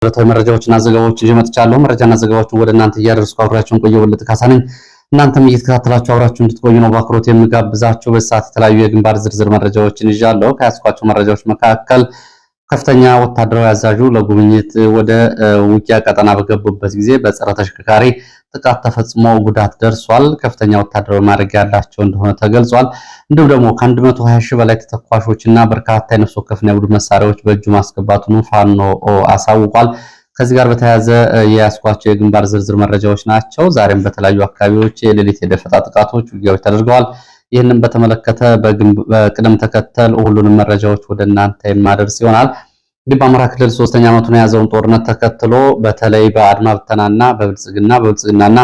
መረጃዊ መረጃዎችና ዘገባዎችን ይዤ መጥቻለሁ። መረጃና ዘገባዎችን ወደ እናንተ እያደረስኩ አብራችሁን ቆየሁ። ወለተ ካሳ ነኝ። እናንተም እየተከታተላችሁ አብራችሁ እንድትቆዩ ነው በአክብሮት የምጋብዛችሁ። በሰዓት የተለያዩ የግንባር ዝርዝር መረጃዎችን ይዣለሁ። ከያዝኳቸው መረጃዎች መካከል ከፍተኛ ወታደራዊ አዛዡ ለጉብኝት ወደ ውጊያ ቀጠና በገቡበት ጊዜ በጸረ ተሽከርካሪ ጥቃት ተፈጽሞ ጉዳት ደርሷል። ከፍተኛ ወታደራዊ ማዕረግ ያላቸው እንደሆነ ተገልጿል። እንዲሁም ደግሞ ከ120 ሺህ በላይ ተተኳሾችና በርካታ የነፍስ ወከፍና የቡድን መሳሪያዎች በእጁ ማስገባቱን ፋኖ አሳውቋል። ከዚህ ጋር በተያያዘ የያዝኳቸው የግንባር ዝርዝር መረጃዎች ናቸው። ዛሬም በተለያዩ አካባቢዎች የሌሊት የደፈጣ ጥቃቶች፣ ውጊያዎች ተደርገዋል። ይህንን በተመለከተ በቅደም ተከተል ሁሉንም መረጃዎች ወደ እናንተ የማደርስ ይሆናል። እንግዲህ በአማራ ክልል 3ኛ ዓመቱን የያዘውን ጦርነት ተከትሎ በተለይ በአድማ ብተናና በብልጽግናና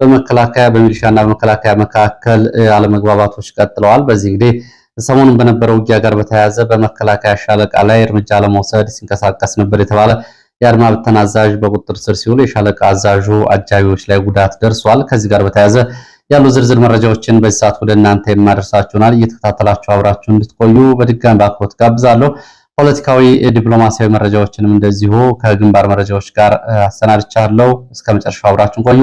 በመከላከያ በሚሊሻና በመከላከያ መካከል አለመግባባቶች ቀጥለዋል። በዚህ እንግዲህ ሰሞኑን በነበረው ውጊያ ጋር በተያያዘ በመከላከያ ሻለቃ ላይ እርምጃ ለመውሰድ ሲንቀሳቀስ ነበር የተባለ የአድማ ብተና አዛዥ በቁጥጥር ስር ሲውል የሻለቃ አዛዡ አጃቢዎች ላይ ጉዳት ደርሷል። ከዚህ ጋር በተያያዘ ያሉ ዝርዝር መረጃዎችን በዚህ ሰዓት ወደ እናንተ የማደርሳችሁናል። እየተከታተላችሁ አብራችሁ እንድትቆዩ በድጋሚ በአክብሮት ጋብዛለሁ። ፖለቲካዊ ዲፕሎማሲያዊ መረጃዎችንም እንደዚሁ ከግንባር መረጃዎች ጋር አሰናድቻለሁ። እስከ መጨረሻው አብራችሁን ቆዩ።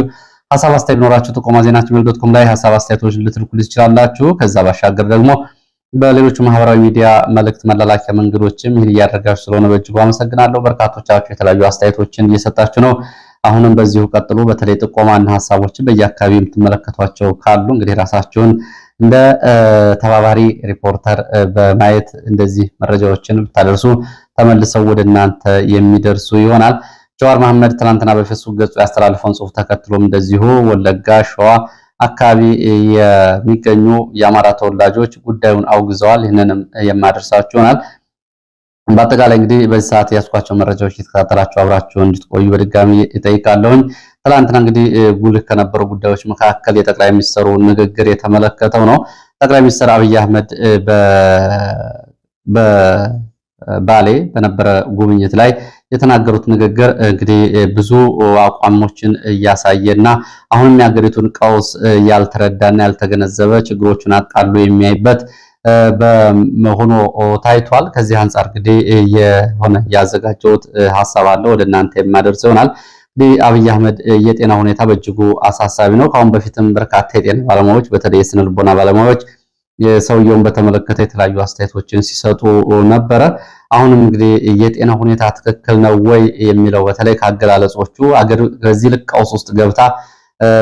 ሀሳብ አስተያየት ኖራችሁ ጥቆማ ዜናችን.com ላይ ሀሳብ አስተያየቶች ልትልኩልኝ ትችላላችሁ። ከዛ ባሻገር ደግሞ በሌሎች ማህበራዊ ሚዲያ መልእክት መላላኪያ መንገዶችም ይህን እያደረጋችሁ ስለሆነ በእጅጉ አመሰግናለሁ። በርካቶቻችሁ የተለያዩ አስተያየቶችን እየሰጣችሁ ነው። አሁንም በዚሁ ቀጥሉ። በተለይ ጥቆማና ሀሳቦችን በየአካባቢው የምትመለከቷቸው ካሉ እንግዲህ ራሳችሁን እንደ ተባባሪ ሪፖርተር በማየት እንደዚህ መረጃዎችን ብታደርሱ ተመልሰው ወደ እናንተ የሚደርሱ ይሆናል። ጀዋር መሐመድ ትናንትና በፌስቡክ ገጹ ያስተላልፈውን ጽሑፍ ተከትሎም እንደዚሁ ወለጋ፣ ሸዋ አካባቢ የሚገኙ የአማራ ተወላጆች ጉዳዩን አውግዘዋል። ይህንንም የማደርሳችሁ ይሆናል። በአጠቃላይ እንግዲህ በዚህ ሰዓት ያስኳቸው መረጃዎች እየተከታተላችሁ አብራችሁ እንድትቆዩ በድጋሚ እጠይቃለሁኝ። ትላንትና እንግዲህ ጉልህ ከነበሩ ጉዳዮች መካከል የጠቅላይ ሚኒስትሩ ንግግር የተመለከተው ነው። ጠቅላይ ሚኒስትር አብይ አህመድ በባሌ በነበረ ጉብኝት ላይ የተናገሩት ንግግር እንግዲህ ብዙ አቋሞችን እያሳየና አሁንም የሀገሪቱን ቀውስ ያልተረዳና ያልተገነዘበ ችግሮችን አቃሎ የሚያይበት በመሆኑ ታይቷል። ከዚህ አንጻር እንግዲህ የሆነ ያዘጋጀሁት ሀሳብ አለ ወደ እናንተ የማደርስ ይሆናል። እንግዲህ አብይ አህመድ የጤና ሁኔታ በእጅጉ አሳሳቢ ነው። ከአሁን በፊትም በርካታ የጤና ባለሙያዎች በተለይ የስነ ልቦና ባለሙያዎች የሰውየውን በተመለከተ የተለያዩ አስተያየቶችን ሲሰጡ ነበረ። አሁንም እንግዲህ የጤና ሁኔታ ትክክል ነው ወይ የሚለው በተለይ ከአገላለጾቹ አገር በዚህ ልክ ቀውስ ውስጥ ገብታ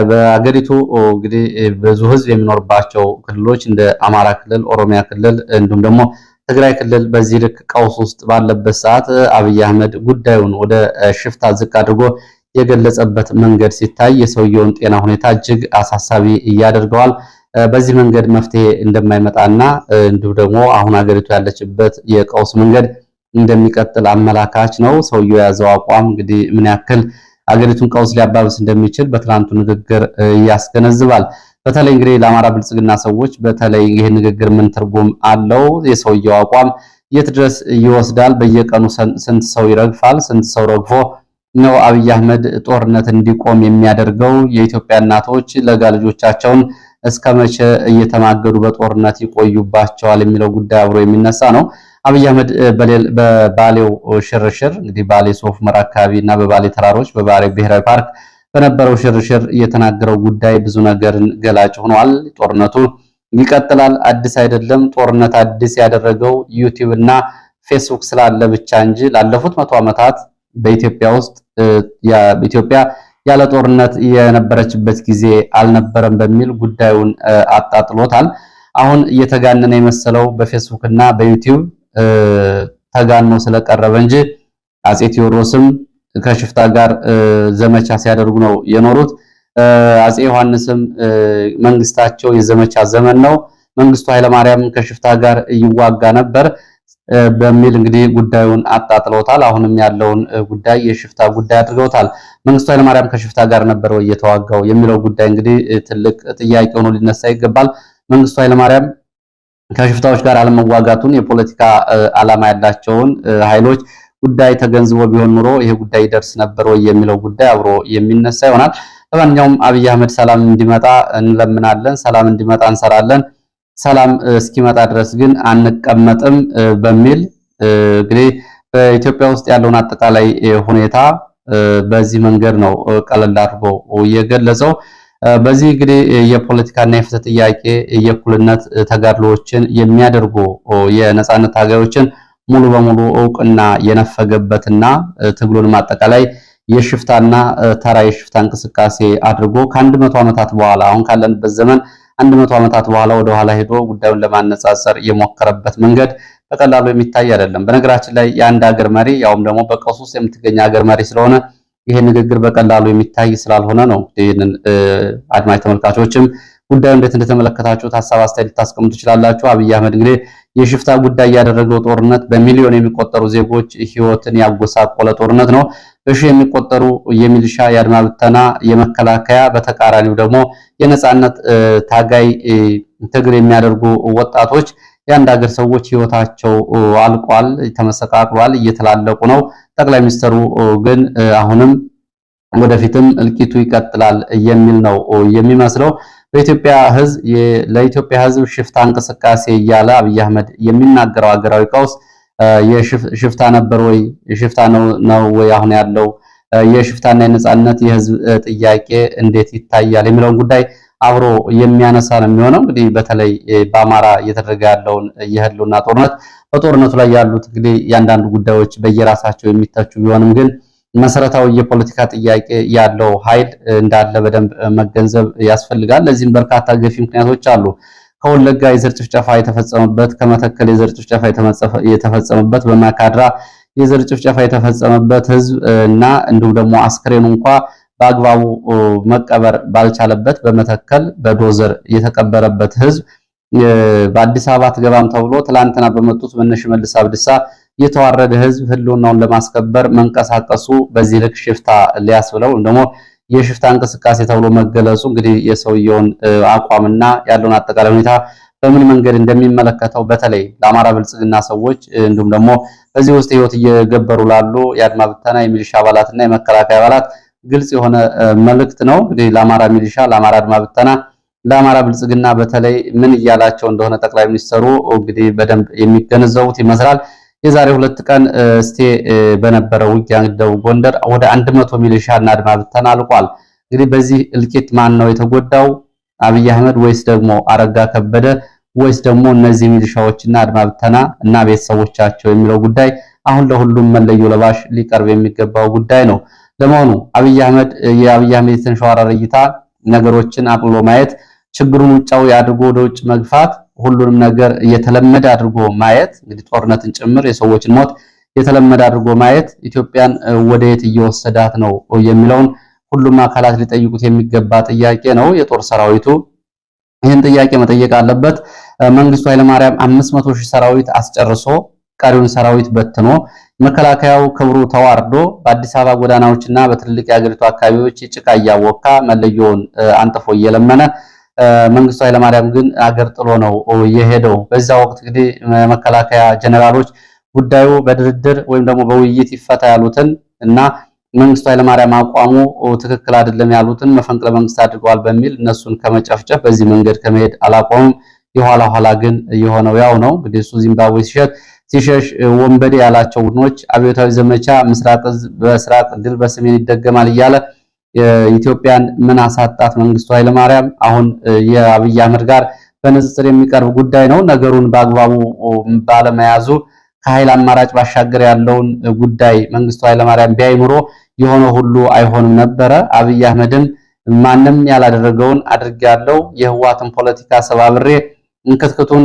በአገሪቱ እንግዲህ ብዙ ሕዝብ የሚኖርባቸው ክልሎች እንደ አማራ ክልል፣ ኦሮሚያ ክልል እንዲሁም ደግሞ ትግራይ ክልል በዚህ ልክ ቀውስ ውስጥ ባለበት ሰዓት አብይ አህመድ ጉዳዩን ወደ ሽፍታ ዝቅ አድርጎ የገለጸበት መንገድ ሲታይ የሰውየውን ጤና ሁኔታ እጅግ አሳሳቢ እያደርገዋል። በዚህ መንገድ መፍትሄ እንደማይመጣና እንዲሁም ደግሞ አሁን ሀገሪቱ ያለችበት የቀውስ መንገድ እንደሚቀጥል አመላካች ነው። ሰውየው የያዘው አቋም እንግዲህ ምን ያክል አገሪቱን ቀውስ ሊያባብስ እንደሚችል በትላንቱ ንግግር ያስገነዝባል። በተለይ እንግዲህ ለአማራ ብልጽግና ሰዎች በተለይ ይህ ንግግር ምን ትርጉም አለው? የሰውየው አቋም የት ድረስ ይወስዳል? በየቀኑ ስንት ሰው ይረግፋል? ስንት ሰው ረግፎ ነው አብይ አህመድ ጦርነት እንዲቆም የሚያደርገው? የኢትዮጵያ እናቶች ለጋ ልጆቻቸውን እስከ መቼ እየተማገዱ በጦርነት ይቆዩባቸዋል የሚለው ጉዳይ አብሮ የሚነሳ ነው። አብይ አህመድ በባሌው ሽርሽር እንግዲህ ባሌ ሶፍ ዑመር አካባቢ እና በባሌ ተራሮች በባሌ ብሔራዊ ፓርክ በነበረው ሽርሽር የተናገረው ጉዳይ ብዙ ነገርን ገላጭ ሆኗል። ጦርነቱ ይቀጥላል፣ አዲስ አይደለም። ጦርነት አዲስ ያደረገው ዩቲዩብ እና ፌስቡክ ስላለ ብቻ እንጂ ላለፉት 100 ዓመታት በኢትዮጵያ ውስጥ ኢትዮጵያ ያለ ጦርነት የነበረችበት ጊዜ አልነበረም በሚል ጉዳዩን አጣጥሎታል። አሁን እየተጋነነ የመሰለው በፌስቡክ እና በዩቲዩብ ተጋኖ ስለቀረበ እንጂ አጼ ቴዎድሮስም ከሽፍታ ጋር ዘመቻ ሲያደርጉ ነው የኖሩት። አጼ ዮሐንስም መንግስታቸው የዘመቻ ዘመን ነው። መንግስቱ ኃይለማርያም ከሽፍታ ጋር ይዋጋ ነበር በሚል እንግዲህ ጉዳዩን አጣጥለውታል። አሁንም ያለውን ጉዳይ የሽፍታ ጉዳይ አድርገውታል። መንግስቱ ኃይለማርያም ከሽፍታ ጋር ነበር ወይ የተዋጋው የሚለው ጉዳይ እንግዲህ ትልቅ ጥያቄ ሆኖ ሊነሳ ይገባል። መንግስቱ ኃይለማርያም ከሽፍታዎች ጋር አለመዋጋቱን የፖለቲካ ዓላማ ያላቸውን ኃይሎች ጉዳይ ተገንዝቦ ቢሆን ኑሮ ይሄ ጉዳይ ይደርስ ነበር ወይ የሚለው ጉዳይ አብሮ የሚነሳ ይሆናል። ለማንኛውም አብይ አህመድ ሰላም እንዲመጣ እንለምናለን፣ ሰላም እንዲመጣ እንሰራለን፣ ሰላም እስኪመጣ ድረስ ግን አንቀመጥም በሚል እንግዲህ በኢትዮጵያ ውስጥ ያለውን አጠቃላይ ሁኔታ በዚህ መንገድ ነው ቀለል አድርጎ የገለጸው። በዚህ እንግዲህ የፖለቲካና የፍትህ ጥያቄ የእኩልነት ተጋድሎዎችን የሚያደርጉ የነጻነት ታጋዮችን ሙሉ በሙሉ እውቅና የነፈገበትና ትግሉንም አጠቃላይ የሽፍታና ተራ የሽፍታ እንቅስቃሴ አድርጎ ከ100 ዓመታት በኋላ አሁን ካለንበት ዘመን 100 ዓመታት በኋላ ወደ ኋላ ሄዶ ጉዳዩን ለማነጻጸር የሞከረበት መንገድ በቀላሉ የሚታይ አይደለም። በነገራችን ላይ የአንድ ሀገር መሪ ያውም ደግሞ በቀውስ ውስጥ የምትገኝ ሀገር መሪ ስለሆነ ይሄ ንግግር በቀላሉ የሚታይ ስላልሆነ ነው። ይሄንን አድማጭ ተመልካቾችም ጉዳዩ እንዴት እንደተመለከታችሁት ሐሳብ አስተያየት ልታስቀምጡ ትችላላችሁ። አብይ አህመድ እንግዲህ የሽፍታ ጉዳይ ያደረገው ጦርነት በሚሊዮን የሚቆጠሩ ዜጎች ህይወትን ያጎሳቆለ ጦርነት ነው። በሺህ የሚቆጠሩ የሚሊሻ፣ የአድማ ብተና፣ የመከላከያ በተቃራኒው ደግሞ የነጻነት ታጋይ ትግል የሚያደርጉ ወጣቶች የአንድ ሀገር ሰዎች ህይወታቸው አልቋል፣ ተመሰቃቅሏል፣ እየተላለቁ ነው። ጠቅላይ ሚኒስትሩ ግን አሁንም ወደፊትም እልቂቱ ይቀጥላል የሚል ነው የሚመስለው። በኢትዮጵያ ህዝብ ለኢትዮጵያ ህዝብ ሽፍታ እንቅስቃሴ እያለ አብይ አህመድ የሚናገረው ሀገራዊ ቀውስ የሽፍታ ነበር ወይ ሽፍታ ነው ወይ አሁን ያለው የሽፍታና የነጻነት የህዝብ ጥያቄ እንዴት ይታያል የሚለውን ጉዳይ አብሮ የሚያነሳ ነው የሚሆነው። እንግዲህ በተለይ በአማራ እየተደረገ ያለውን የህልውና ጦርነት በጦርነቱ ላይ ያሉት እንግዲህ ያንዳንዱ ጉዳዮች በየራሳቸው የሚተቹ ቢሆንም ግን መሰረታዊ የፖለቲካ ጥያቄ ያለው ኃይል እንዳለ በደንብ መገንዘብ ያስፈልጋል። ለዚህም በርካታ ገፊ ምክንያቶች አሉ። ከወለጋ የዘር ጭፍጨፋ የተፈጸመበት፣ ከመተከል የዘር ጭፍጨፋ የተፈጸመበት፣ በማካድራ የዘር ጭፍጨፋ የተፈጸመበት ህዝብ እና እንዲሁም ደግሞ አስክሬኑ እንኳ በአግባቡ መቀበር ባልቻለበት በመተከል በዶዘር የተቀበረበት ህዝብ በአዲስ አበባ ትገባም ተብሎ ትላንትና በመጡት በሽመልስ አብዲሳ የተዋረደ ህዝብ ህልውናውን ለማስከበር መንቀሳቀሱ በዚህ ልክ ሽፍታ ሊያስብለው ደግሞ የሽፍታ እንቅስቃሴ ተብሎ መገለጹ እንግዲህ የሰውየውን አቋምና ያለውን አጠቃላይ ሁኔታ በምን መንገድ እንደሚመለከተው በተለይ ለአማራ ብልጽግና ሰዎች እንዲሁም ደግሞ በዚህ ውስጥ ህይወት እየገበሩ ላሉ የአድማ ብተና የሚሊሻ አባላትና የመከላከያ አባላት ግልጽ የሆነ መልእክት ነው። እንግዲህ ለአማራ ሚሊሻ፣ ለአማራ አድማ ብተና፣ ለአማራ ብልጽግና በተለይ ምን እያላቸው እንደሆነ ጠቅላይ ሚኒስትሩ እንግዲህ በደንብ የሚገነዘቡት ይመስላል። የዛሬ 2 ቀን እስቴ በነበረው ውጊያ ደቡብ ጎንደር ወደ 100 ሚሊሻ እና አድማ ብተና አልቋል። እንግዲህ በዚህ እልቂት ማን ነው የተጎዳው? አብይ አህመድ ወይስ ደግሞ አረጋ ከበደ ወይስ ደግሞ እነዚህ ሚሊሻዎችና አድማ ብተና እና ቤተሰቦቻቸው የሚለው ጉዳይ አሁን ለሁሉም መለዮ ለባሽ ሊቀርብ የሚገባው ጉዳይ ነው። ለመሆኑ የአብይ አህመድ የተንሸዋረረ እይታ ነገሮችን አቅልሎ ማየት፣ ችግሩን ውጫዊ አድርጎ ወደ ውጭ መግፋት፣ ሁሉንም ነገር የተለመደ አድርጎ ማየት እንግዲህ ጦርነትን ጭምር የሰዎችን ሞት የተለመደ አድርጎ ማየት ኢትዮጵያን ወደየት እየወሰዳት ነው የሚለውን ሁሉም አካላት ሊጠይቁት የሚገባ ጥያቄ ነው። የጦር ሰራዊቱ ይህን ጥያቄ መጠየቅ አለበት። መንግስቱ ኃይለማርያም 500,000 ሰራዊት አስጨርሶ ቀሪውን ሰራዊት በትኖ መከላከያው ክብሩ ተዋርዶ በአዲስ አበባ ጎዳናዎችና በትልልቅ የሀገሪቱ አካባቢዎች ጭቃ እያወካ መለዮውን አንጥፎ እየለመነ መንግስቱ ኃይለማርያም ግን አገር ጥሎ ነው የሄደው። በዛ ወቅት እንግዲህ መከላከያ ጀነራሎች ጉዳዩ በድርድር ወይም ደግሞ በውይይት ይፈታ ያሉትን እና መንግስቱ ኃይለማርያም አቋሙ ትክክል አይደለም ያሉትን መፈንቅለ መንግስት አድርገዋል በሚል እነሱን ከመጨፍጨፍ በዚህ መንገድ ከመሄድ አላቆሙም። የኋላ ኋላ ግን የሆነው ያው ነው። እንግዲህ እሱ ዚምባብዌ ሲሸሽ ወንበዴ ያላቸው ቡድኖች አብዮታዊ ዘመቻ በምስራቅ ድል በሰሜን ይደገማል እያለ ኢትዮጵያን ምን አሳጣት መንግስቱ ኃይለማርያም? አሁን የአብይ አህመድ ጋር በንጽጽር የሚቀርብ ጉዳይ ነው። ነገሩን በአግባቡ ባለመያዙ ከኃይል አማራጭ ባሻገር ያለውን ጉዳይ መንግስቱ ኃይለማርያም ቢያይ ኑሮ የሆነ ሁሉ አይሆንም ነበረ። አብይ አህመድም ማንም ያላደረገውን አድርጌያለሁ፣ የህዋትን ፖለቲካ ሰባብሬ እንክትክቱን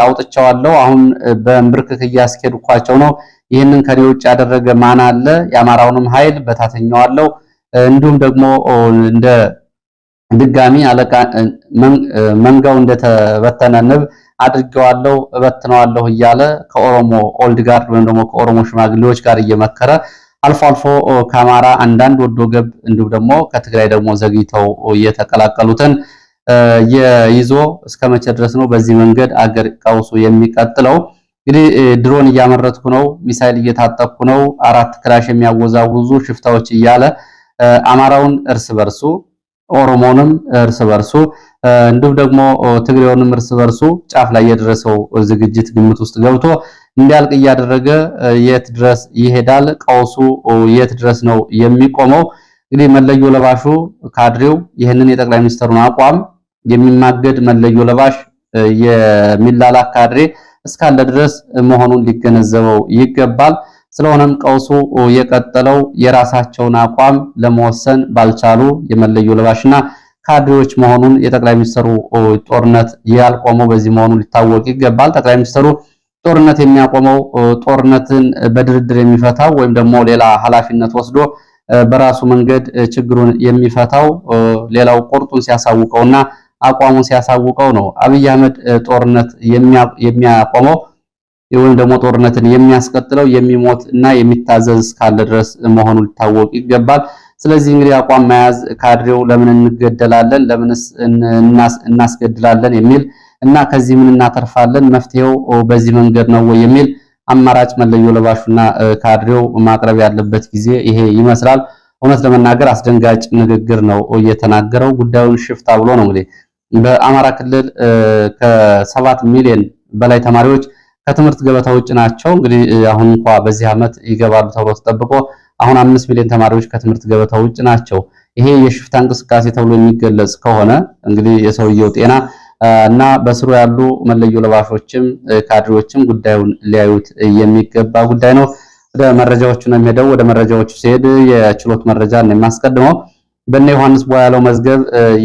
አውጥቻለሁ፣ አሁን በእንብርክክ እያስኬድኳቸው ነው፣ ይህንን ከኔ ውጭ ያደረገ ማን አለ? የአማራውንም ኃይል በታተኛዋለሁ፣ እንዲሁም ደግሞ እንደ ድጋሚ አለቃ መንጋው እንደተበተነ ንብ አድርገዋለሁ፣ እበትነዋለሁ እያለ ከኦሮሞ ኦልድ ጋርድ ወይም ደግሞ ከኦሮሞ ሽማግሌዎች ጋር እየመከረ አልፎ አልፎ ከአማራ አንዳንድ ወዶ ገብ እንዲሁም ደግሞ ከትግራይ ደግሞ ዘግይተው እየተቀላቀሉትን ይዞ እስከ መቼ ድረስ ነው በዚህ መንገድ አገር ቀውሱ የሚቀጥለው? እንግዲህ ድሮን እያመረትኩ ነው፣ ሚሳኤል እየታጠቅኩ ነው፣ 4 ክላሽ የሚያወዛውዙ ሽፍታዎች እያለ አማራውን እርስ በርሱ ኦሮሞንም እርስ በርሱ እንዲሁም ደግሞ ትግሬውንም እርስ በርሱ ጫፍ ላይ የደረሰው ዝግጅት ግምት ውስጥ ገብቶ እንዲያልቅ እያደረገ የት ድረስ ይሄዳል? ቀውሱ የት ድረስ ነው የሚቆመው? እንግዲህ መለዮ ለባሹ ካድሬው ይህንን የጠቅላይ ሚኒስትሩን አቋም የሚማገድ መለዮ ለባሽ የሚላላክ ካድሬ እስካለ ድረስ መሆኑን ሊገነዘበው ይገባል። ስለሆነም ቀውሱ የቀጠለው የራሳቸውን አቋም ለመወሰን ባልቻሉ የመለዮ ለባሽና ካድሬዎች መሆኑን የጠቅላይ ሚኒስትሩ ጦርነት ያልቆመው በዚህ መሆኑ ሊታወቅ ይገባል። ጠቅላይ ሚኒስትሩ ጦርነት የሚያቆመው ጦርነትን በድርድር የሚፈታው ወይም ደግሞ ሌላ ኃላፊነት ወስዶ በራሱ መንገድ ችግሩን የሚፈታው ሌላው ቁርጡን ሲያሳውቀውና አቋሙን ሲያሳውቀው ነው። አብይ አህመድ ጦርነት የሚያቆመው ወይም ደግሞ ጦርነትን የሚያስቀጥለው የሚሞት እና የሚታዘዝ እስካለ ድረስ መሆኑ ሊታወቅ ይገባል። ስለዚህ እንግዲህ አቋም መያዝ ካድሬው ለምን እንገደላለን፣ ለምንስ እናስገድላለን የሚል እና ከዚህ ምን እናተርፋለን፣ መፍትሄው በዚህ መንገድ ነው ወይ የሚል አማራጭ መለዮ ለባሹና ካድሬው ማቅረብ ያለበት ጊዜ ይሄ ይመስላል። እውነት ለመናገር አስደንጋጭ ንግግር ነው እየተናገረው። ጉዳዩን ሽፍታ ብሎ ነው እንግዲህ በአማራ ክልል ከ7 ሚሊዮን በላይ ተማሪዎች ከትምህርት ገበታ ውጭ ናቸው። እንግዲህ አሁን እንኳን በዚህ ዓመት ይገባሉ ተብሎ ተጠብቆ አሁን 5 ሚሊዮን ተማሪዎች ከትምህርት ገበታ ውጭ ናቸው። ይሄ የሽፍታ እንቅስቃሴ ተብሎ የሚገለጽ ከሆነ እንግዲህ የሰውየው ጤና እና በስሩ ያሉ መለዮ ለባሾችም ካድሬዎችም ጉዳዩን ሊያዩት የሚገባ ጉዳይ ነው። ወደ መረጃዎቹ ነው የሚሄደው። ወደ መረጃዎቹ ሲሄድ የችሎት መረጃ ነው የሚያስቀድመው። በእነ ዮሐንስ ቧያለው መዝገብ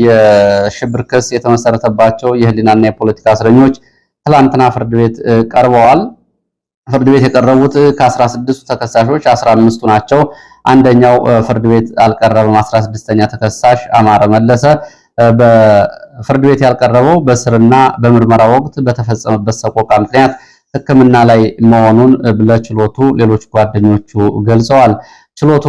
የሽብር ክስ የተመሰረተባቸው የህሊናና የፖለቲካ እስረኞች ትላንትና ፍርድ ቤት ቀርበዋል። ፍርድ ቤት የቀረቡት ከ16ቱ ተከሳሾች 15ቱ ናቸው። አንደኛው ፍርድ ቤት አልቀረበም። 16ኛ ተከሳሽ አማረ መለሰ በፍርድ ቤት ያልቀረበው በስርና በምርመራ ወቅት በተፈጸመበት ሰቆቃ ምክንያት ሕክምና ላይ መሆኑን ለችሎቱ ሌሎች ጓደኞቹ ገልጸዋል። ችሎቱ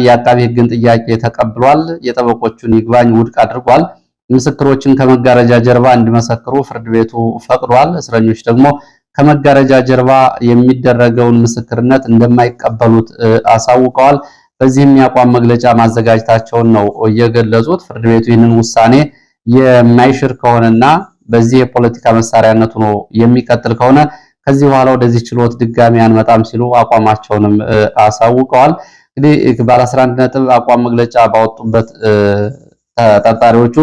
የአቃቢ ሕግን ጥያቄ ተቀብሏል። የጠበቆቹን ይግባኝ ውድቅ አድርጓል። ምስክሮችን ከመጋረጃ ጀርባ እንዲመሰክሩ ፍርድ ቤቱ ፈቅዷል። እስረኞች ደግሞ ከመጋረጃ ጀርባ የሚደረገውን ምስክርነት እንደማይቀበሉት አሳውቀዋል። በዚህም የአቋም መግለጫ ማዘጋጀታቸውን ነው የገለጹት። ፍርድ ቤቱ ይህንን ውሳኔ የማይሽር ከሆነና በዚህ የፖለቲካ መሳሪያነቱ ነው የሚቀጥል ከሆነ ከዚህ በኋላ ወደዚህ ችሎት ድጋሚ አንመጣም ሲሉ አቋማቸውንም አሳውቀዋል። እንግዲህ ባለ 11 ነጥብ አቋም መግለጫ ባወጡበት ተጠርጣሪዎቹ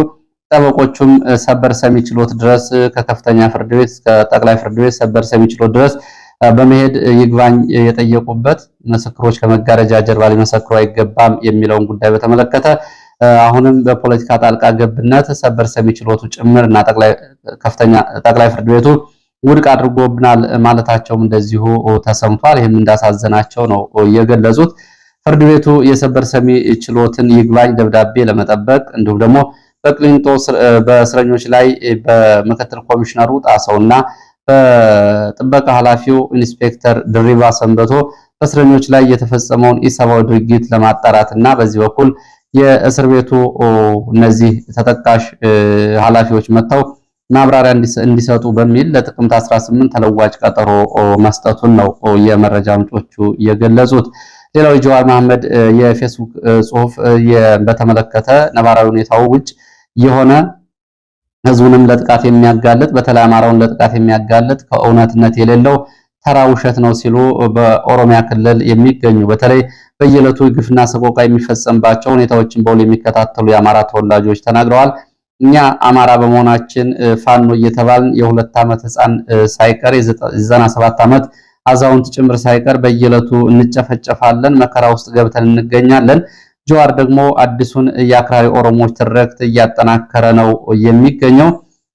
ጠበቆቹም ሰበር ሰሚ ችሎት ድረስ ከከፍተኛ ፍርድ ቤት እስከ ጠቅላይ ፍርድ ቤት ሰበር ሰሚ ችሎት ድረስ በመሄድ ይግባኝ የጠየቁበት ምስክሮች ከመጋረጃ ጀርባ ሊመሰክሩ አይገባም የሚለውን ጉዳይ በተመለከተ አሁንም በፖለቲካ ጣልቃ ገብነት ሰበር ሰሚ ችሎቱ ጭምርና ጠቅላይ ፍርድ ቤቱ ውድቅ አድርጎብናል ማለታቸውም እንደዚሁ ተሰምቷል። ይህም እንዳሳዘናቸው ነው የገለጹት። ፍርድ ቤቱ የሰበር ሰሚ ችሎትን ይግባኝ ደብዳቤ ለመጠበቅ እንዲሁም ደግሞ በቅሊንጦ በእስረኞች ላይ በምክትል ኮሚሽነሩ ጣሰውና በጥበቃ ኃላፊው ኢንስፔክተር ድሪባ ሰንበቶ በእስረኞች ላይ የተፈጸመውን ኢሰብአዊ ድርጊት ለማጣራትና በዚህ በኩል የእስር ቤቱ እነዚህ ተጠቃሽ ኃላፊዎች መጥተው ማብራሪያ እንዲሰጡ በሚል ለጥቅምት 18 ተለዋጭ ቀጠሮ መስጠቱን ነው የመረጃ ምንጮቹ የገለጹት። ሌላው የጀዋር መሐመድ የፌስቡክ ጽሁፍ በተመለከተ ነባራዊ ሁኔታው ውጭ የሆነ ህዝቡንም ለጥቃት የሚያጋልጥ በተለይ አማራውን ለጥቃት የሚያጋልጥ ከእውነትነት የሌለው ተራ ውሸት ነው ሲሉ በኦሮሚያ ክልል የሚገኙ በተለይ በየዕለቱ ግፍና ሰቆቃ የሚፈጸምባቸው ሁኔታዎችን በውል የሚከታተሉ የአማራ ተወላጆች ተናግረዋል። እኛ አማራ በመሆናችን ፋኖ እየተባልን የ2 ዓመት ህፃን ሳይቀር የ97 ዓመት አዛውንት ጭምር ሳይቀር በየዕለቱ እንጨፈጨፋለን፣ መከራ ውስጥ ገብተን እንገኛለን። ጀዋር ደግሞ አዲሱን የአክራሪ ኦሮሞዎች ትርክት እያጠናከረ ነው የሚገኘው።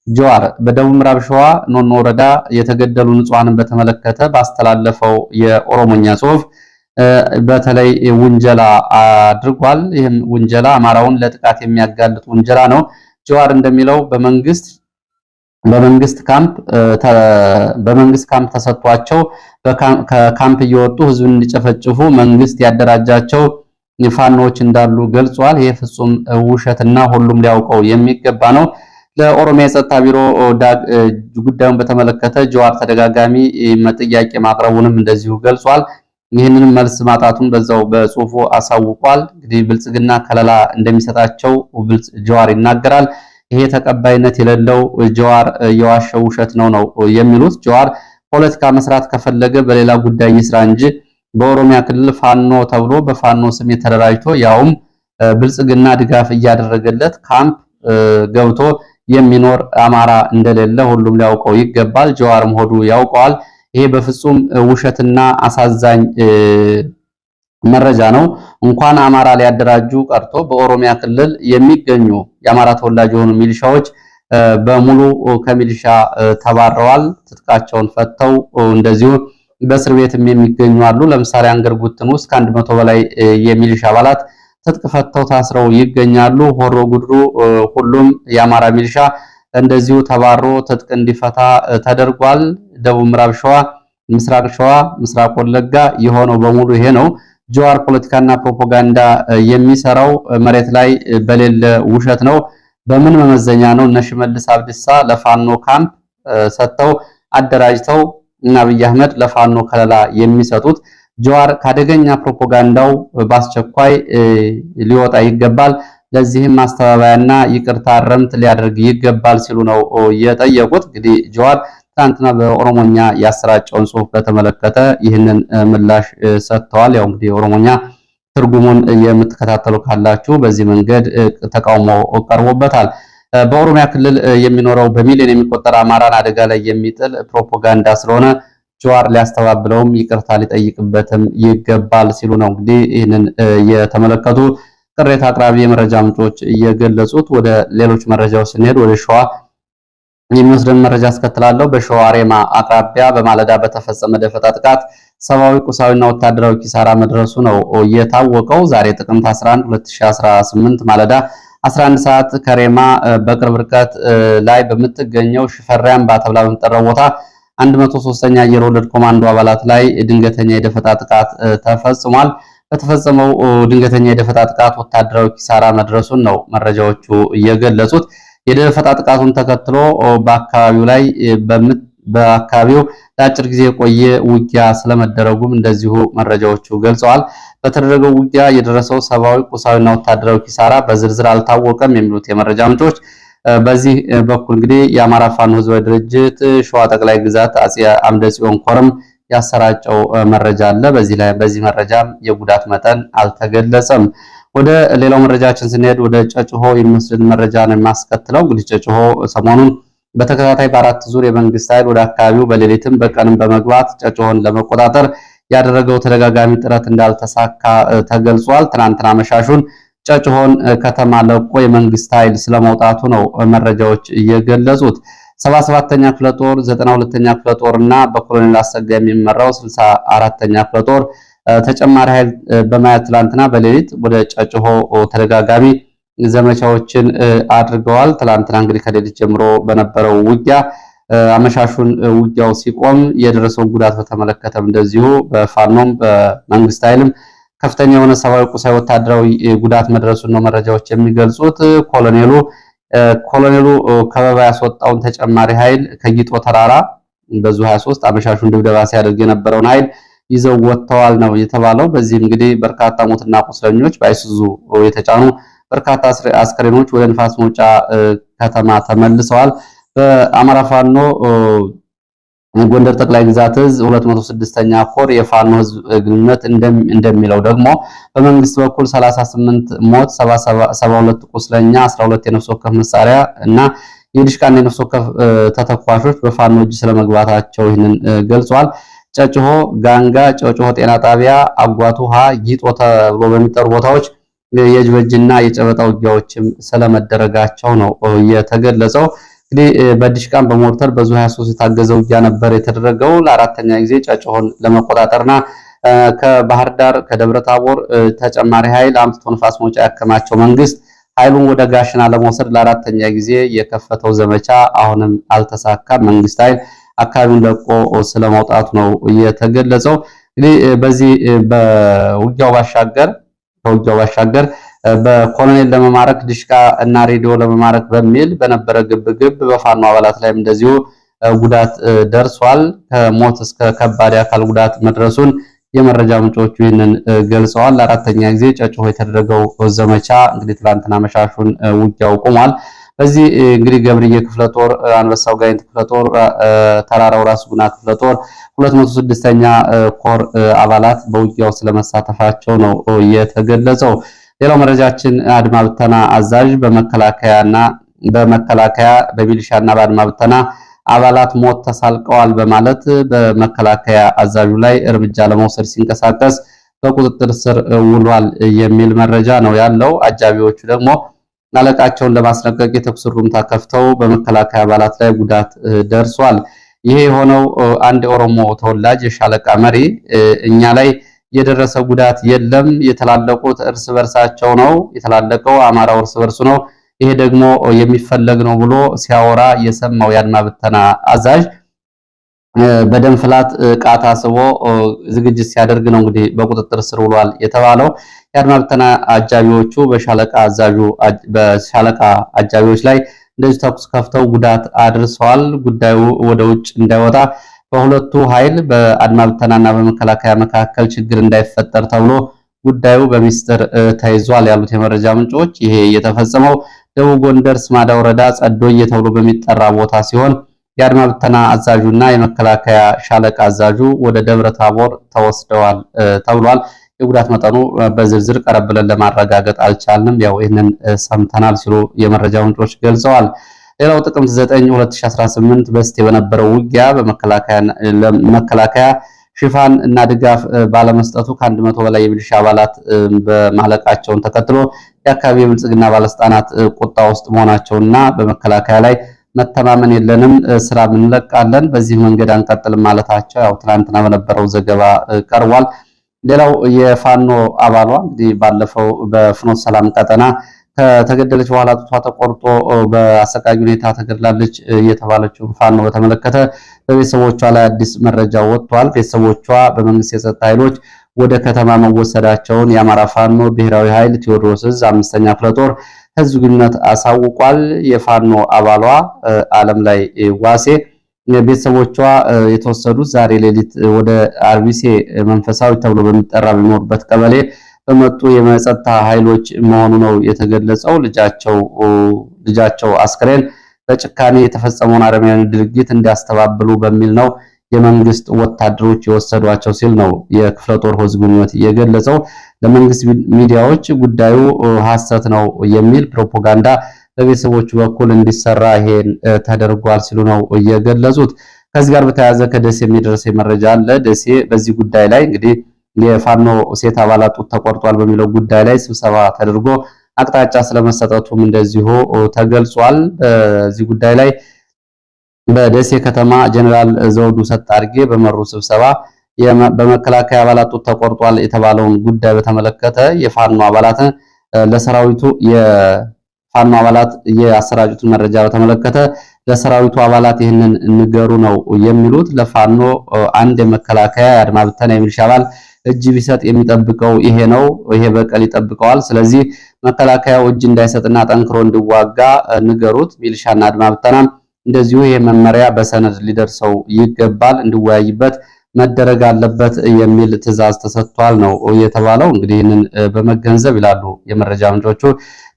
ጀዋር በደቡብ ምዕራብ ሸዋ ኖኖ ወረዳ የተገደሉ ንጹሃንን በተመለከተ ባስተላለፈው የኦሮሞኛ ጽሑፍ በተለይ ውንጀላ አድርጓል። ይህም ውንጀላ አማራውን ለጥቃት የሚያጋልጥ ውንጀላ ነው። ጀዋር እንደሚለው በመንግስት ካምፕ ተሰጥቷቸው ከካምፕ እየወጡ ህዝብን እንዲጨፈጭፉ መንግስት ያደራጃቸው ፋኖች እንዳሉ ገልጿል። ይሄ ፍጹም ውሸትና ሁሉም ሊያውቀው የሚገባ ነው። ለኦሮሚያ የጸጥታ ቢሮ ጉዳዩን በተመለከተ ጀዋር ተደጋጋሚ ጥያቄ ማቅረቡንም እንደዚሁ ገልጿል። ይህንን መልስ ማጣቱን በዛው በጽሁፉ አሳውቋል። እንግዲህ ብልጽግና ከለላ እንደሚሰጣቸው ጀዋር ይናገራል። ይሄ ተቀባይነት የሌለው ጀዋር የዋሸው ውሸት ነው የሚሉት ጀዋር ፖለቲካ መስራት ከፈለገ በሌላ ጉዳይ ይስራ እንጂ በኦሮሚያ ክልል ፋኖ ተብሎ በፋኖ ስም የተደራጅቶ ያውም ብልጽግና ድጋፍ እያደረገለት ካምፕ ገብቶ የሚኖር አማራ እንደሌለ ሁሉም ሊያውቀው ይገባል። ጀዋርም ሆዱ ያውቀዋል። ይሄ በፍጹም ውሸትና አሳዛኝ መረጃ ነው። እንኳን አማራ ሊያደራጁ ቀርቶ በኦሮሚያ ክልል የሚገኙ የአማራ ተወላጅ የሆኑ ሚሊሻዎች በሙሉ ከሚሊሻ ተባረዋል። ትጥቃቸውን ፈተው እንደዚሁ በእስር ቤትም የሚገኙ አሉ። ለምሳሌ አንገር ጉትን ውስጥ ከ100 በላይ የሚሊሻ አባላት ትጥቅ ፈተው ታስረው ይገኛሉ። ሆሮ ጉድሩ ሁሉም የአማራ ሚሊሻ እንደዚሁ ተባሮ ትጥቅ እንዲፈታ ተደርጓል። ደቡብ ምዕራብ ሸዋ፣ ምስራቅ ሸዋ፣ ምስራቅ ወለጋ የሆነው በሙሉ ይሄ ነው። ጀዋር ፖለቲካና ፕሮፓጋንዳ የሚሰራው መሬት ላይ በሌለ ውሸት ነው። በምን መመዘኛ ነው እነ ሽመልስ አብዲሳ ለፋኖ ካምፕ ሰጥተው አደራጅተው እና አብይ አህመድ ለፋኖ ከለላ የሚሰጡት? ጀዋር ካደገኛ ፕሮፓጋንዳው በአስቸኳይ ሊወጣ ይገባል። ለዚህም ማስተባበያና ይቅርታ ረምት ሊያደርግ ይገባል ሲሉ ነው የጠየቁት። እንግዲህ ጀዋር ትናንትና በኦሮሞኛ ያሰራጨውን ጽሑፍ በተመለከተ ይህንን ምላሽ ሰጥተዋል። ያው እንግዲህ ኦሮሞኛ ትርጉሙን የምትከታተሉ ካላችሁ በዚህ መንገድ ተቃውሞ ቀርቦበታል። በኦሮሚያ ክልል የሚኖረው በሚሊዮን የሚቆጠር አማራን አደጋ ላይ የሚጥል ፕሮፓጋንዳ ስለሆነ ጀዋር ሊያስተባብለውም ይቅርታ ሊጠይቅበትም ይገባል ሲሉ ነው እንግዲህ ይህንን የተመለከቱ ቅሬታ አቅራቢ የመረጃ ምንጮች እየገለጹት። ወደ ሌሎች መረጃዎች ስንሄድ ወደ ሸዋ የሚወስደን መረጃ አስከትላለሁ። በሸዋ ሬማ አቅራቢያ በማለዳ በተፈጸመ ደፈጣ ጥቃት ሰብአዊ፣ ቁሳዊና ወታደራዊ ኪሳራ መድረሱ ነው የታወቀው። ዛሬ ጥቅምት 11 2018 ማለዳ 11 ሰዓት ከሬማ በቅርብ ርቀት ላይ በምትገኘው ሽፈሪያም ተብላ በምትጠራው ቦታ 103ኛ አየር ወለድ ኮማንዶ አባላት ላይ ድንገተኛ የደፈጣ ጥቃት ተፈጽሟል። በተፈጸመው ድንገተኛ የደፈጣ ጥቃት ወታደራዊ ኪሳራ መድረሱን ነው መረጃዎቹ እየገለጹት። የደፈጣ ጥቃቱን ተከትሎ በአካባቢው ለአጭር ጊዜ የቆየ ውጊያ ስለመደረጉም እንደዚሁ መረጃዎቹ ገልጸዋል። በተደረገው ውጊያ የደረሰው ሰብአዊ፣ ቁሳዊና ወታደራዊ ኪሳራ በዝርዝር አልታወቀም የሚሉት የመረጃ ምንጮች በዚህ በኩል እንግዲህ የአማራ ፋኖ ህዝባዊ ድርጅት ሸዋ ጠቅላይ ግዛት አጼ አምደ ጽዮን ኮርም ያሰራጨው መረጃ አለ። በዚህ መረጃም የጉዳት መጠን አልተገለጸም። ወደ ሌላው መረጃችን ስንሄድ ወደ ጨጭሆ የሚወስድ መረጃ ነው የማስከትለው። እንግዲህ ጨጭሆ ሰሞኑን በተከታታይ በአራት ዙር የመንግስት ኃይል ወደ አካባቢው በሌሊትም በቀንም በመግባት ጨጭሆን ለመቆጣጠር ያደረገው ተደጋጋሚ ጥረት እንዳልተሳካ ተገልጿል። ትናንትና መሻሹን ጨጭሆን ከተማ ለቆ የመንግስት ኃይል ስለመውጣቱ ነው መረጃዎች እየገለጹት። 77ኛ ክፍለ ጦር፣ 92ኛ ክፍለ ጦር እና በኮሎኔል አሰጋ የሚመራው 64ኛ ክፍለ ጦር ተጨማሪ ኃይል በማየት ትላንትና በሌሊት ወደ ጨጭሆ ተደጋጋሚ ዘመቻዎችን አድርገዋል። ትላንትና እንግዲህ ከሌሊት ጀምሮ በነበረው ውጊያ አመሻሹን ውጊያው ሲቆም የደረሰውን ጉዳት በተመለከተም እንደዚሁ በፋኖም በመንግስት ኃይልም ከፍተኛ የሆነ ሰብአዊ፣ ቁሳዊ፣ ወታደራዊ ጉዳት መድረሱን ነው መረጃዎች የሚገልጹት። ኮሎኔሉ ከበባ ያስወጣውን ተጨማሪ ኃይል ከጊጦ ተራራ በዙ 23 አመሻሹን ድብደባ ሲያደርግ የነበረውን ኃይል ይዘው ወጥተዋል ነው የተባለው። በዚህ እንግዲህ በርካታ ሞትና ቁስለኞች በአይሱዙ የተጫኑ በርካታ አስከሬኖች ወደ ንፋስ መውጫ ከተማ ተመልሰዋል። በአማራ ፋኖ ጎንደር ጠቅላይ ግዛት እዝ 206ኛ ኮር የፋኖ ህዝብ ግንኙነት እንደሚለው ደግሞ በመንግስት በኩል 38 ሞት፣ 72 ቁስለኛ፣ 12 የነፍስ ወከፍ መሳሪያ እና የዲሽቃና የነፍስ ወከፍ ተተኳሾች በፋኖ እጅ ስለመግባታቸው ይህንን ገልጿል። ጨጭሆ፣ ጋንጋ፣ ጨጭሆ ጤና ጣቢያ፣ አጓቱ ውሃ፣ ጊጦ ተብሎ በሚጠሩ ቦታዎች የእጅ በእጅና የጨበጣ ውጊያዎችም ስለመደረጋቸው ነው የተገለጸው። እንግዲህ በዲሽቃን በሞርተር በዙ 23 የታገዘ ውጊያ ነበር የተደረገው። ለአራተኛ ጊዜ ጨጭሆን ለመቆጣጠርና ከባህር ዳር ከደብረ ታቦር ተጨማሪ ኃይል አምጥቶ ንፋስ መውጫ ያከማቸው መንግስት ኃይሉን ወደ ጋሽና ለመውሰድ ለአራተኛ ጊዜ የከፈተው ዘመቻ አሁንም አልተሳካም። መንግስት ኃይል አካባቢውን ለቆ ስለመውጣቱ ነው የተገለጸው። እንግዲህ በዚህ ከውጊያው ባሻገር በኮሎኔል ለመማረክ ዲሽቃ እና ሬዲዮ ለመማረክ በሚል በነበረ ግብግብ በፋኖ አባላት ላይም እንደዚሁ ጉዳት ደርሷል። ከሞት እስከ ከባድ አካል ጉዳት መድረሱን የመረጃ ምንጮቹ ይህንን ገልጸዋል። ለአራተኛ ጊዜ ጨጭሆ የተደረገው ዘመቻ እንግዲህ ትላንትና መሻሹን ውጊያው ቆሟል። በዚህ እንግዲህ ገብርዬ ክፍለ ጦር፣ አንበሳው ጋይንት ክፍለ ጦር፣ ተራራው ራስ ጉና ክፍለ ጦር 206ኛ ኮር አባላት በውጊያው ስለመሳተፋቸው ነው የተገለጸው። ሌላው መረጃችን አድማ ብተና አዛዥ በመከላከያ በሚሊሻና በአድማ ብተና አባላት ሞት ተሳልቀዋል በማለት በመከላከያ አዛዡ ላይ እርምጃ ለመውሰድ ሲንቀሳቀስ በቁጥጥር ስር ውሏል የሚል መረጃ ነው ያለው። አጃቢዎቹ ደግሞ አለቃቸውን ለማስለቀቅ የተኩስ ሩምታ ከፍተው በመከላከያ አባላት ላይ ጉዳት ደርሷል። ይሄ የሆነው አንድ የኦሮሞ ተወላጅ የሻለቃ መሪ እኛ ላይ የደረሰ ጉዳት የለም፣ የተላለቁት እርስ በርሳቸው ነው፣ የተላለቀው አማራው እርስ በርሱ ነው፣ ይሄ ደግሞ የሚፈለግ ነው ብሎ ሲያወራ የሰማው የአድማ ብተና አዛዥ በደም ፍላት ቃታ ስቦ ዝግጅት ሲያደርግ ነው እንግዲህ በቁጥጥር ስር ውሏል የተባለው። የአድማ ብተና አጃቢዎቹ በሻለቃ አጃቢዎች ላይ እንደዚህ ተኩስ ከፍተው ጉዳት አድርሰዋል። ጉዳዩ ወደ ውጭ እንዳይወጣ በሁለቱ ኃይል በአድማ ብተናና በመከላከያ መካከል ችግር እንዳይፈጠር ተብሎ ጉዳዩ በሚስጥር ተይዟል ያሉት የመረጃ ምንጮች፣ ይሄ የተፈጸመው ደቡብ ጎንደር ስማዳ ወረዳ ጸዶዬ ተብሎ በሚጠራ ቦታ ሲሆን የአድማ ብተና አዛዡና የመከላከያ ሻለቃ አዛዡ ወደ ደብረ ታቦር ተወስደዋል ተብሏል። የጉዳት መጠኑ በዝርዝር ቀረብ ብለን ለማረጋገጥ አልቻልንም፣ ያው ይህንን ሰምተናል ሲሉ የመረጃ ምንጮች ገልጸዋል። ሌላው ጥቅምት 9 2018 በስቴ በነበረው ውጊያ በመከላከያ ሽፋን እና ድጋፍ ባለመስጠቱ ከ100 በላይ የሚሊሻ አባላት በማለቃቸውን ተከትሎ የአካባቢ የብልጽግና ባለስልጣናት ቁጣ ውስጥ መሆናቸውና በመከላከያ ላይ መተማመን የለንም፣ ስራ እንለቃለን፣ በዚህ መንገድ አንቀጥልም ማለታቸው ያው ትናንትና በነበረው ዘገባ ቀርቧል። ሌላው የፋኖ አባሏ እንግዲህ ባለፈው በፍኖተ ሰላም ቀጠና ከተገደለች በኋላ ጡቷ ተቆርጦ በአሰቃቂ ሁኔታ ተገድላለች የተባለችው ፋኖ በተመለከተ በቤተሰቦቿ ላይ አዲስ መረጃ ወጥቷል። ቤተሰቦቿ በመንግስት የጸጥታ ኃይሎች ወደ ከተማ መወሰዳቸውን የአማራ ፋኖ ብሔራዊ ኃይል ቴዎድሮስ ዕዝ 5ኛ ክፍለ ጦር ህዝብ ግንኙነት አሳውቋል። የፋኖ አባሏ ዓለም ላይ ዋሴ ቤተሰቦቿ የተወሰዱት ዛሬ ሌሊት ወደ አርቢሴ መንፈሳዊ ተብሎ በሚጠራ በሚኖርበት ቀበሌ በመጡ የጸጥታ ኃይሎች መሆኑ ነው የተገለጸው። ልጃቸው አስክሬን በጭካኔ የተፈጸመውን አረመኔያዊ ድርጊት እንዲያስተባብሉ በሚል ነው የመንግስት ወታደሮች የወሰዷቸው ሲል ነው የክፍለ ጦር ህዝብ ግንኙነት የገለጸው። ለመንግስት ሚዲያዎች ጉዳዩ ሐሰት ነው የሚል ፕሮፓጋንዳ በቤተሰቦቹ በኩል እንዲሰራ ይሄን ተደርጓል ሲሉ ነው የገለጹት። ከዚህ ጋር በተያያዘ ከደሴ የሚደርስ መረጃ አለ። ደሴ በዚህ ጉዳይ ላይ እንግዲህ የፋኖ ሴት አባላት ጡት ተቆርጧል በሚለው ጉዳይ ላይ ስብሰባ ተደርጎ አቅጣጫ ስለመሰጠቱም እንደዚሁ ተገልጿል። በዚህ ጉዳይ ላይ በደሴ ከተማ ጀነራል ዘውዱ ሰጣርጌ በመሩ ስብሰባ በመከላከያ አባላት ጡት ተቆርጧል የተባለውን ጉዳይ በተመለከተ የፋኖ አባላት ለሰራዊቱ የፋኖ አባላት የአሰራጩትን መረጃ በተመለከተ ለሰራዊቱ አባላት ይህንን ንገሩ ነው የሚሉት። ለፋኖ አንድ የመከላከያ የአድማ ብተና የሚሊሻ አባል እጅ ቢሰጥ የሚጠብቀው ይሄ ነው፣ ይሄ በቀል ይጠብቀዋል። ስለዚህ መከላከያው እጅ እንዳይሰጥና ጠንክሮ እንዲዋጋ ንገሩት። ሚሊሻና አድማ ብተናም እንደዚሁ ይሄ መመሪያ በሰነድ ሊደርሰው ይገባል፣ እንዲወያይበት መደረግ አለበት የሚል ትዕዛዝ ተሰጥቷል ነው የተባለው። እንግዲህ ይህንን በመገንዘብ ይላሉ የመረጃ ምንጮቹ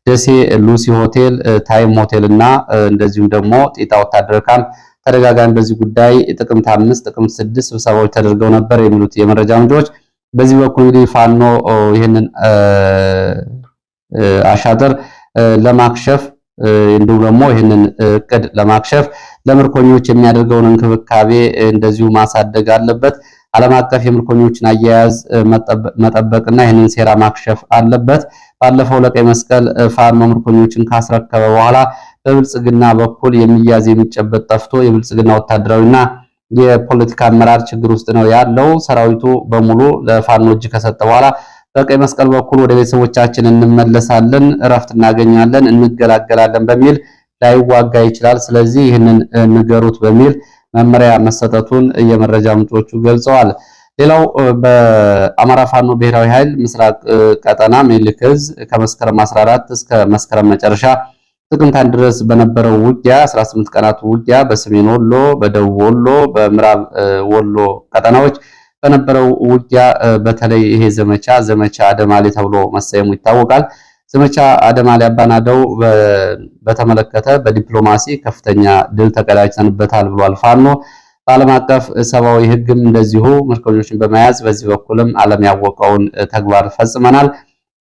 ደሴ ሉሲ ሆቴል፣ ታይም ሆቴል እና እንደዚሁም ደግሞ ጤጣ ወታደራዊ ካምፕ ተደጋጋሚ በዚህ ጉዳይ ጥቅምት 5 ጥቅምት 6 ስብሰባዎች ተደርገው ነበር የሚሉት የመረጃ ምንጮች። በዚህ በኩል እንግዲህ ፋኖ ይህንን አሻጥር ለማክሸፍ እንዲሁም ደግሞ ይህንን እቅድ ለማክሸፍ ለምርኮኞች የሚያደርገውን እንክብካቤ እንደዚሁ ማሳደግ አለበት። ዓለም አቀፍ የምርኮኞችን አያያዝ መጠበቅና ይህንን ሴራ ማክሸፍ አለበት። ባለፈው ለቀይ መስቀል ፋኖ ምርኮኞችን ካስረከበ በኋላ በብልጽግና በኩል የሚያዝ የሚጨበጥ ጠፍቶ የብልጽግና ወታደራዊና የፖለቲካ አመራር ችግር ውስጥ ነው ያለው። ሰራዊቱ በሙሉ ለፋኖ እጅ ከሰጠ በኋላ በቀይ መስቀል በኩል ወደ ቤተሰቦቻችን እንመለሳለን፣ እረፍት እናገኛለን፣ እንገላገላለን በሚል ላይዋጋ ይችላል። ስለዚህ ይህንን ንገሩት በሚል መመሪያ መሰጠቱን የመረጃ ምንጮቹ ገልጸዋል። ሌላው በአማራ ፋኖ ብሔራዊ ኃይል ምስራቅ ቀጠና ምኒልክ ዕዝ ከመስከረም 14 እስከ መስከረም መጨረሻ ጥቅምት 1 ድረስ በነበረው ውጊያ 18 ቀናት ውጊያ በሰሜን ወሎ፣ በደቡብ ወሎ፣ በምዕራብ ወሎ ቀጠናዎች በነበረው ውጊያ በተለይ ይሄ ዘመቻ አደማሌ ተብሎ መሰየሙ ይታወቃል። ዘመቻ አደማሊ አባናደው በተመለከተ በዲፕሎማሲ ከፍተኛ ድል ተቀዳጅተንበታል ብሏል ፋኖ። በዓለም አቀፍ ሰብአዊ ሕግም እንደዚሁ ምርኮኞችን በመያዝ በዚህ በኩልም ዓለም ያወቀውን ተግባር ፈጽመናል።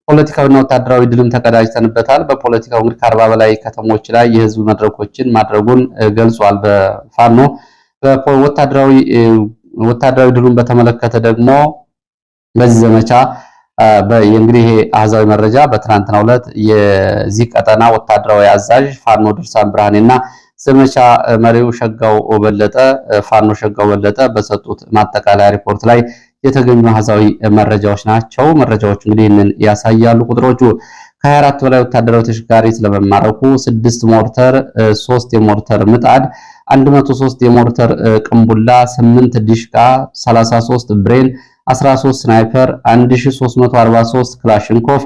ፖለቲካዊና ወታደራዊ ድልም ተቀዳጅተንበታል። በፖለቲካው እንግዲህ ከ40 በላይ ከተሞች ላይ የህዝብ መድረኮችን ማድረጉን ገልጿል በፋኖ። ወታደራዊ ድሉን በተመለከተ ደግሞ በዚህ ዘመቻ እንግዲህ ይሄ አሃዛዊ መረጃ በትናንትናው ዕለት የዚህ ቀጠና ወታደራዊ አዛዥ ፋኖ ድርሳን ብርሃኔና ዘመቻ መሪው ፋኖ ሸጋው በለጠ በሰጡት ማጠቃለያ ሪፖርት ላይ የተገኙ አሃዛዊ መረጃዎች ናቸው። መረጃዎቹ እንግዲህ ይህንን ያሳያሉ። ቁጥሮቹ ከ24 በላይ ወታደራዊ ተሽከርካሪ ስለመማረኩ፣ 6 ሞርተር፣ 3 የሞርተር ምጣድ፣ 103 የሞርተር ቅንቡላ፣ 8 ዲሽቃ፣ 33 ብሬን፣ 13 ስናይፐር፣ 1343 ክላሽንኮፍ፣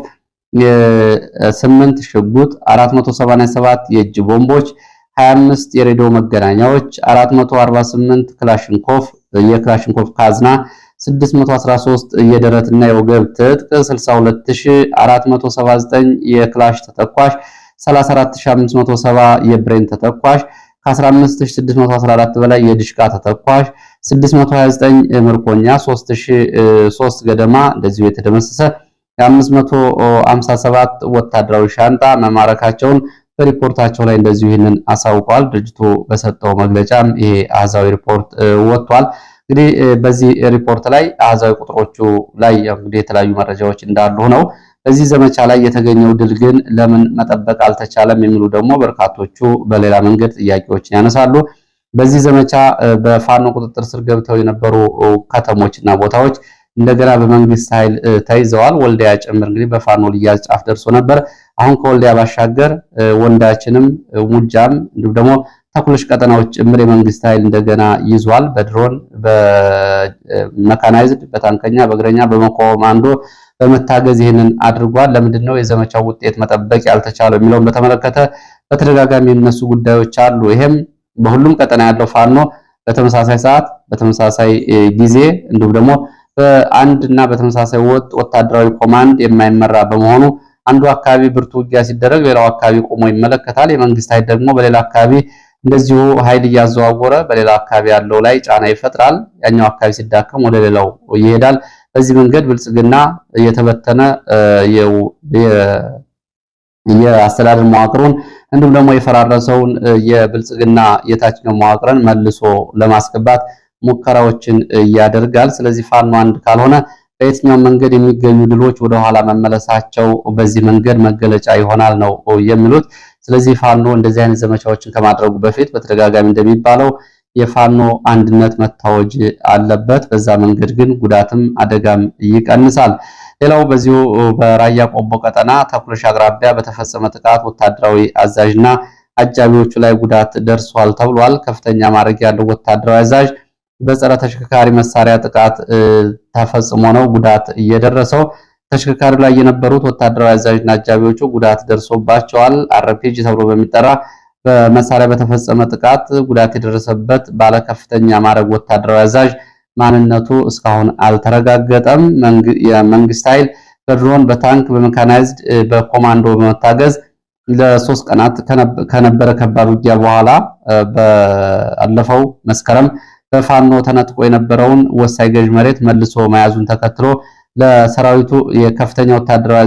8 ሽጉጥ፣ 487 የእጅ ቦምቦች፣ 25 የሬዲዮ መገናኛዎች፣ 448 ክላሽንኮፍ የክላሽንኮፍ ካዝና፣ 613 የደረትና የወገብ ትጥቅ፣ 62479 የክላሽ ተተኳሽ፣ 34570 የብሬን ተተኳሽ፣ ከ15614 በላይ የድሽቃ ተተኳሽ፣ 629 ምርኮኛ፣ 3003 ገደማ እንደዚሁ የተደመሰሰ፣ 557 ወታደራዊ ሻንጣ መማረካቸውን በሪፖርታቸው ላይ እንደዚሁ ይህንን አሳውቀዋል። ድርጅቱ በሰጠው መግለጫም ይሄ አሃዛዊ ሪፖርት ወጥቷል። እንግዲህ በዚህ ሪፖርት ላይ አሃዛዊ ቁጥሮቹ ላይ እንግዲህ የተለያዩ መረጃዎች እንዳሉ ነው። በዚህ ዘመቻ ላይ የተገኘው ድል ግን ለምን መጠበቅ አልተቻለም የሚሉ ደግሞ በርካቶቹ በሌላ መንገድ ጥያቄዎችን ያነሳሉ። በዚህ ዘመቻ በፋኖ ቁጥጥር ስር ገብተው የነበሩ ከተሞችና ቦታዎች እንደገና በመንግስት ኃይል ተይዘዋል። ወልዲያ ጭምር እንግዲህ በፋኖ ሊያዝ ጫፍ ደርሶ ነበር። አሁን ከወልዲያ ባሻገር ወንዳችንም፣ ሙጃም እንዲሁም ደግሞ ተኩለሽ ቀጠናዎች ጭምር የመንግስት ኃይል እንደገና ይዟል። በድሮን በመካናይዝድ በታንከኛ በእግረኛ በኮማንዶ በመታገዝ ይህንን አድርጓል። ለምንድነው የዘመቻው ውጤት መጠበቅ ያልተቻለው የሚለውን በተመለከተ በተደጋጋሚ የሚነሱ ጉዳዮች አሉ። ይሄም በሁሉም ቀጠና ያለው ፋኖ በተመሳሳይ ሰዓት በተመሳሳይ ጊዜ እንዲሁም ደግሞ በአንድና በተመሳሳይ ወታደራዊ ኮማንድ የማይመራ በመሆኑ አንዱ አካባቢ ብርቱ ውጊያ ሲደረግ ሌላው አካባቢ ቆሞ ይመለከታል። የመንግስት ኃይል ደግሞ በሌላ አካባቢ እንደዚሁ ኃይል እያዘዋወረ በሌላ አካባቢ ያለው ላይ ጫና ይፈጥራል። ያኛው አካባቢ ሲዳከም ወደ ሌላው ይሄዳል። በዚህ መንገድ ብልጽግና የተበተነ የአስተዳደር መዋቅሩን እንዲሁም ደግሞ የፈራረሰውን የብልጽግና የታችኛው መዋቅርን መልሶ ለማስገባት ሙከራዎችን ያደርጋል። ስለዚህ ፋኖ አንድ ካልሆነ በየትኛው መንገድ የሚገኙ ድሎች ወደ ኋላ መመለሳቸው በዚህ መንገድ መገለጫ ይሆናል ነው የሚሉት። ስለዚህ ፋኖ እንደዚህ አይነት ዘመቻዎችን ከማድረጉ በፊት በተደጋጋሚ እንደሚባለው የፋኖ አንድነት መታወጅ አለበት። በዛ መንገድ ግን ጉዳትም አደጋም ይቀንሳል። ሌላው በዚሁ በራያ ቆቦ ቀጠና ተኩለሽ አቅራቢያ በተፈጸመ ጥቃት ወታደራዊ አዛዥና አጃቢዎቹ ላይ ጉዳት ደርሷል ተብሏል። ከፍተኛ ማዕረግ ያለው ወታደራዊ አዛዥ በጸረ ተሽከርካሪ መሳሪያ ጥቃት ተፈጽሞ ነው ጉዳት እየደረሰው። ተሽከርካሪው ላይ የነበሩት ወታደራዊ አዛዥና አጃቢዎቹ ጉዳት ደርሶባቸዋል። አርፒጂ ተብሎ በሚጠራ በመሳሪያ በተፈጸመ ጥቃት ጉዳት የደረሰበት ባለ ከፍተኛ ማዕረግ ወታደራዊ አዛዥ ማንነቱ እስካሁን አልተረጋገጠም። የመንግስት ኃይል በድሮን በታንክ በሜካናይዝድ በኮማንዶ በመታገዝ ለ3 ቀናት ከነበረ ከባድ ውጊያ በኋላ ባለፈው መስከረም በፋኖ ተነጥቆ የነበረውን ወሳኝ ገዥ መሬት መልሶ መያዙን ተከትሎ ለሰራዊቱ የከፍተኛ ወታደራዊ